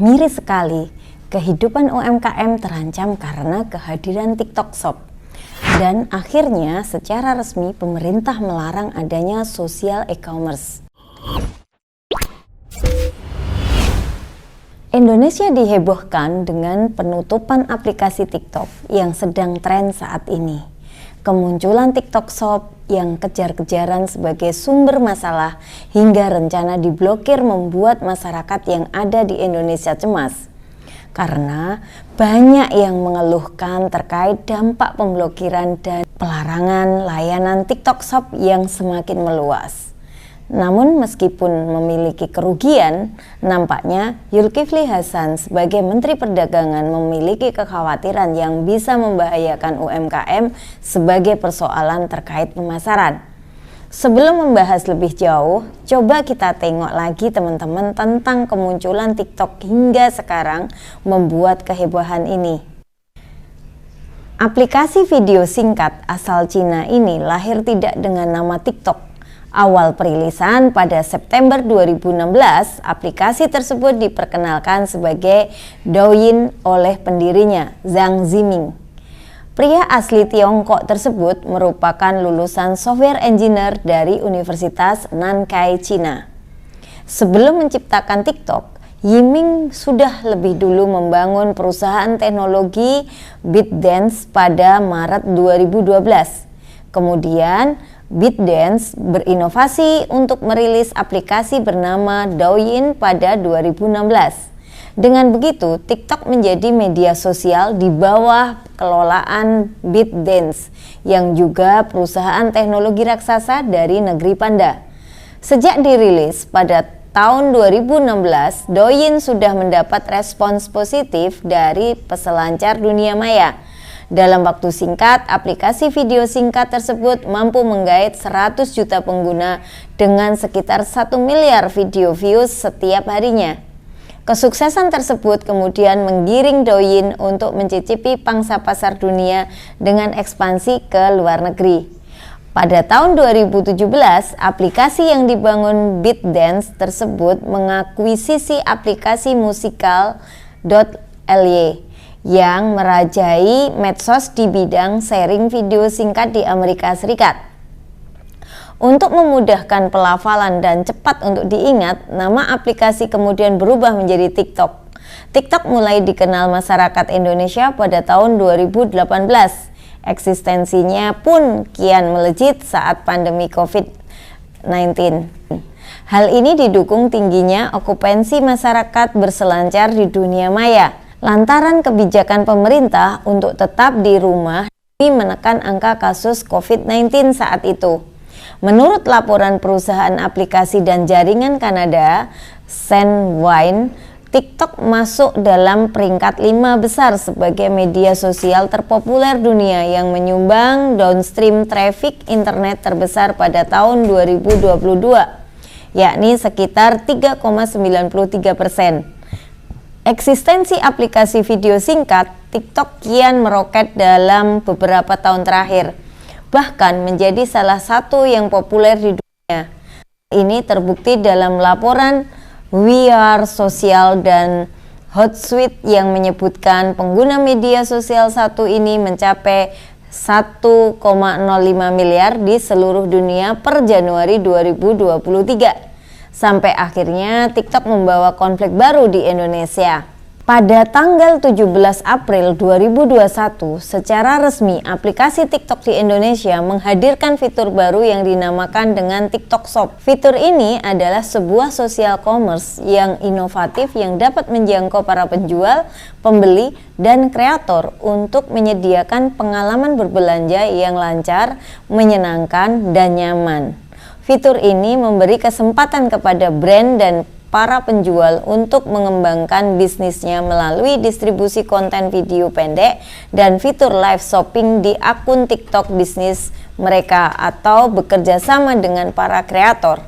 Miris sekali, kehidupan UMKM terancam karena kehadiran TikTok Shop. Dan akhirnya secara resmi pemerintah melarang adanya social e-commerce. Indonesia dihebohkan dengan penutupan aplikasi TikTok yang sedang tren saat ini. Kemunculan TikTok Shop yang kejar-kejaran sebagai sumber masalah hingga rencana diblokir membuat masyarakat yang ada di Indonesia cemas. Karena banyak yang mengeluhkan terkait dampak pemblokiran dan pelarangan layanan TikTok Shop yang semakin meluas. Namun meskipun memiliki kerugian, nampaknya Zulkifli Hasan sebagai Menteri Perdagangan memiliki kekhawatiran yang bisa membahayakan UMKM sebagai persoalan terkait pemasaran. Sebelum membahas lebih jauh, coba kita tengok lagi teman-teman tentang kemunculan TikTok hingga sekarang membuat kehebohan ini. Aplikasi video singkat asal Cina ini lahir tidak dengan nama TikTok. Awal perilisan pada September 2016, aplikasi tersebut diperkenalkan sebagai Douyin oleh pendirinya, Zhang Ziming. Pria asli Tiongkok tersebut merupakan lulusan software engineer dari Universitas Nankai, Cina. Sebelum menciptakan TikTok, Yiming sudah lebih dulu membangun perusahaan teknologi ByteDance pada Maret 2012. Kemudian, ByteDance berinovasi untuk merilis aplikasi bernama Douyin pada 2016. Dengan begitu, TikTok menjadi media sosial di bawah kelolaan ByteDance yang juga perusahaan teknologi raksasa dari negeri Panda. Sejak dirilis pada tahun 2016, Douyin sudah mendapat respons positif dari peselancar dunia maya. Dalam waktu singkat, aplikasi video singkat tersebut mampu menggait 100 juta pengguna dengan sekitar 1 miliar video views setiap harinya. Kesuksesan tersebut kemudian menggiring Douyin untuk mencicipi pangsa pasar dunia dengan ekspansi ke luar negeri. Pada tahun 2017, aplikasi yang dibangun ByteDance tersebut mengakuisisi aplikasi Musical.ly yang merajai medsos di bidang sharing video singkat di Amerika Serikat. Untuk memudahkan pelafalan dan cepat untuk diingat, nama aplikasi kemudian berubah menjadi TikTok. TikTok mulai dikenal masyarakat Indonesia pada tahun 2018. Eksistensinya pun kian melejit saat pandemi COVID-19. Hal ini didukung tingginya okupansi masyarakat berselancar di dunia maya. Lantaran kebijakan pemerintah untuk tetap di rumah demi menekan angka kasus COVID-19 saat itu. Menurut laporan perusahaan aplikasi dan jaringan Kanada, Sandvine, TikTok masuk dalam peringkat 5 besar sebagai media sosial terpopuler dunia yang menyumbang downstream traffic internet terbesar pada tahun 2022, yakni sekitar 3,93%. Eksistensi aplikasi video singkat, TikTok kian meroket dalam beberapa tahun terakhir, bahkan menjadi salah satu yang populer di dunia. Ini terbukti dalam laporan We Are Social dan Hootsuite yang menyebutkan pengguna media sosial satu ini mencapai 1,05 miliar di seluruh dunia per Januari 2023. Sampai akhirnya TikTok membawa konflik baru di Indonesia. Pada tanggal 17 April 2021, secara resmi aplikasi TikTok di Indonesia menghadirkan fitur baru yang dinamakan dengan TikTok Shop. Fitur ini adalah sebuah social commerce yang inovatif yang dapat menjangkau para penjual, pembeli, dan kreator untuk menyediakan pengalaman berbelanja yang lancar, menyenangkan, dan nyaman. Fitur ini memberi kesempatan kepada brand dan para penjual untuk mengembangkan bisnisnya melalui distribusi konten video pendek dan fitur live shopping di akun TikTok bisnis mereka atau bekerja sama dengan para kreator.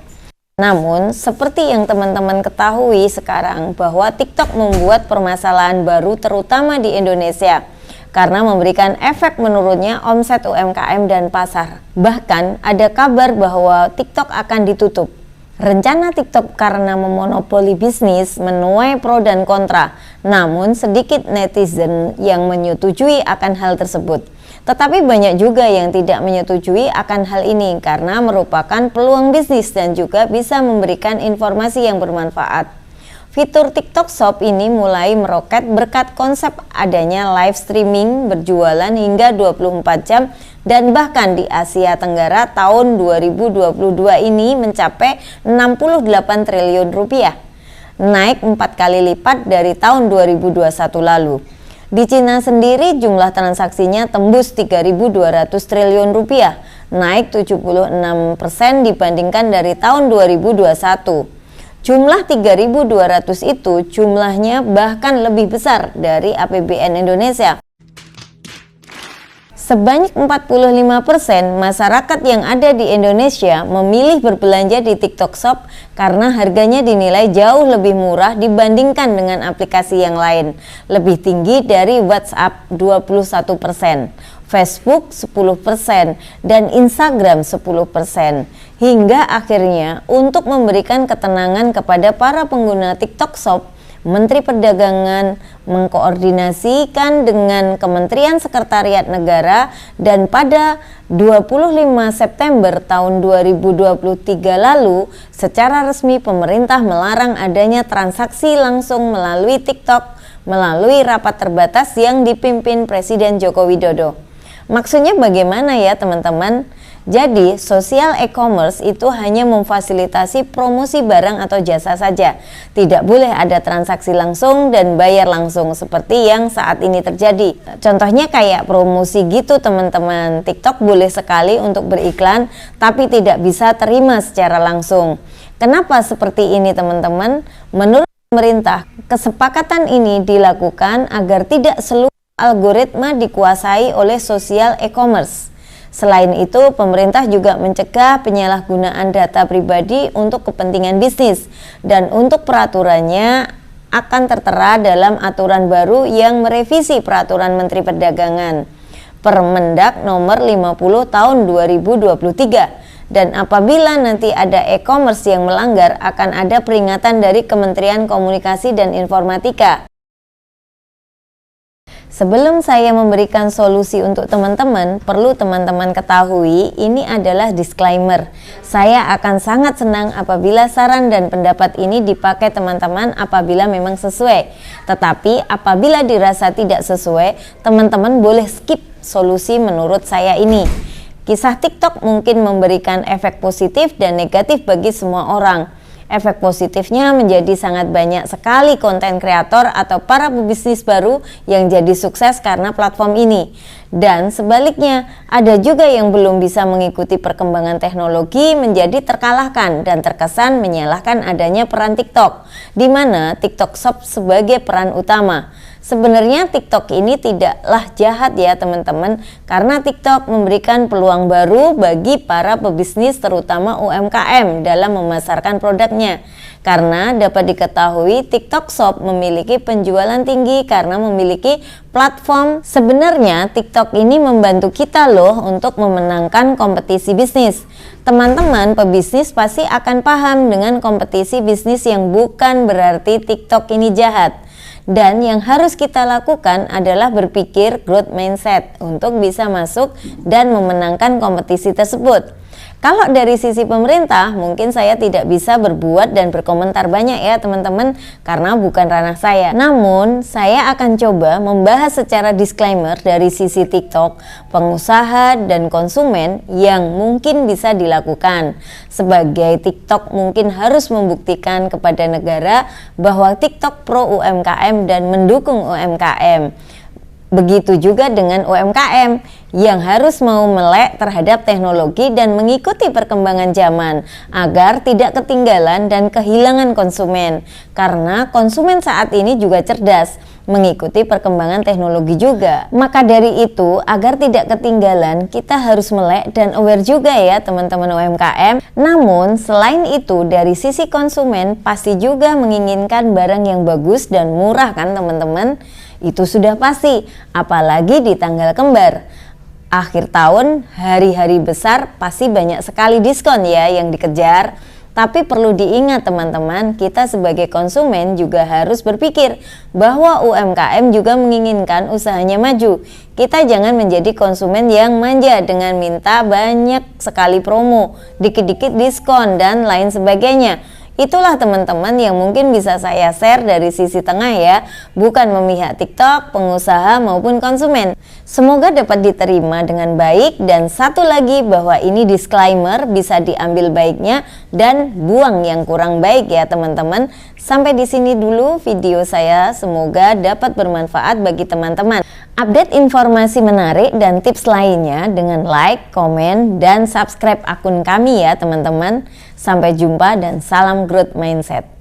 Namun, seperti yang teman-teman ketahui sekarang bahwa TikTok membuat permasalahan baru terutama di Indonesia, karena memberikan efek menurunnya omset UMKM dan pasar. Bahkan ada kabar bahwa TikTok akan ditutup. Rencana TikTok karena memonopoli bisnis menuai pro dan kontra, namun sedikit netizen yang menyetujui akan hal tersebut. Tetapi banyak juga yang tidak menyetujui akan hal ini karena merupakan peluang bisnis dan juga bisa memberikan informasi yang bermanfaat. Fitur TikTok Shop ini mulai meroket berkat konsep adanya live streaming berjualan hingga 24 jam dan bahkan di Asia Tenggara tahun 2022 ini mencapai 68 triliun rupiah, naik 4 kali lipat dari tahun 2021 lalu. Di Cina sendiri jumlah transaksinya tembus 3.200 triliun rupiah, naik 76% dibandingkan dari tahun 2021. Jumlah 3.200 itu jumlahnya bahkan lebih besar dari APBN Indonesia. Sebanyak 45% masyarakat yang ada di Indonesia memilih berbelanja di TikTok Shop karena harganya dinilai jauh lebih murah dibandingkan dengan aplikasi yang lain, lebih tinggi dari WhatsApp 21%. Facebook 10%, dan Instagram 10%. Hingga akhirnya untuk memberikan ketenangan kepada para pengguna TikTok Shop, Menteri Perdagangan mengkoordinasikan dengan Kementerian Sekretariat Negara dan pada 25 September tahun 2023 lalu secara resmi pemerintah melarang adanya transaksi langsung melalui TikTok melalui rapat terbatas yang dipimpin Presiden Joko Widodo. Maksudnya bagaimana ya teman-teman? Jadi social e-commerce itu hanya memfasilitasi promosi barang atau jasa saja. Tidak boleh ada transaksi langsung dan bayar langsung seperti yang saat ini terjadi. Contohnya kayak promosi gitu teman-teman. TikTok boleh sekali untuk beriklan tapi tidak bisa terima secara langsung. Kenapa seperti ini teman-teman? Menurut pemerintah, kesepakatan ini dilakukan agar tidak seluruh algoritma dikuasai oleh social e-commerce. Selain itu, pemerintah juga mencegah penyalahgunaan data pribadi untuk kepentingan bisnis dan untuk peraturannya akan tertera dalam aturan baru yang merevisi peraturan Menteri Perdagangan Permendak nomor 50 tahun 2023 dan apabila nanti ada e-commerce yang melanggar akan ada peringatan dari Kementerian Komunikasi dan Informatika. Sebelum saya memberikan solusi untuk teman-teman, perlu teman-teman ketahui ini adalah disclaimer. Saya akan sangat senang apabila saran dan pendapat ini dipakai teman-teman apabila memang sesuai. Tetapi apabila dirasa tidak sesuai, teman-teman boleh skip solusi menurut saya ini. Kisah TikTok mungkin memberikan efek positif dan negatif bagi semua orang. Efek positifnya menjadi sangat banyak sekali konten kreator atau para pebisnis baru yang jadi sukses karena platform ini. Dan sebaliknya, ada juga yang belum bisa mengikuti perkembangan teknologi menjadi terkalahkan dan terkesan menyalahkan adanya peran TikTok, di mana TikTok Shop sebagai peran utama. Sebenarnya TikTok ini tidaklah jahat ya teman-teman, karena TikTok memberikan peluang baru bagi para pebisnis terutama UMKM dalam memasarkan produknya. Karena dapat diketahui TikTok Shop memiliki penjualan tinggi karena memiliki platform. Sebenarnya TikTok ini membantu kita loh untuk memenangkan kompetisi bisnis. Teman-teman pebisnis pasti akan paham dengan kompetisi bisnis yang bukan berarti TikTok ini jahat. Dan yang harus kita lakukan adalah berpikir growth mindset untuk bisa masuk dan memenangkan kompetisi tersebut. Kalau dari sisi pemerintah, mungkin saya tidak bisa berbuat dan berkomentar banyak ya teman-teman, karena bukan ranah saya. Namun, saya akan coba membahas secara disclaimer dari sisi TikTok, pengusaha dan konsumen yang mungkin bisa dilakukan. Sebagai TikTok mungkin harus membuktikan kepada negara bahwa TikTok pro UMKM dan mendukung UMKM. Begitu juga dengan UMKM yang harus mau melek terhadap teknologi dan mengikuti perkembangan zaman agar tidak ketinggalan dan kehilangan konsumen. Karena konsumen saat ini juga cerdas, mengikuti perkembangan teknologi juga. Maka dari itu, agar tidak ketinggalan, kita harus melek dan aware juga ya teman-teman UMKM. Namun, selain itu, dari sisi konsumen pasti juga menginginkan barang yang bagus dan murah kan teman-teman? Itu sudah pasti, apalagi di tanggal kembar. Akhir tahun, hari-hari besar pasti banyak sekali diskon ya yang dikejar. Tapi perlu diingat teman-teman, kita sebagai konsumen juga harus berpikir bahwa UMKM juga menginginkan usahanya maju. Kita jangan menjadi konsumen yang manja dengan minta banyak sekali promo, dikit-dikit diskon, dan lain sebagainya. Itulah teman-teman yang mungkin bisa saya share dari sisi tengah ya, bukan memihak TikTok, pengusaha maupun konsumen. Semoga dapat diterima dengan baik, dan satu lagi bahwa ini disclaimer, bisa diambil baiknya dan buang yang kurang baik ya teman-teman. Sampai di sini dulu video saya, semoga dapat bermanfaat bagi teman-teman. Update informasi menarik dan tips lainnya dengan like, komen, dan subscribe akun kami ya teman-teman. Sampai jumpa dan salam growth mindset.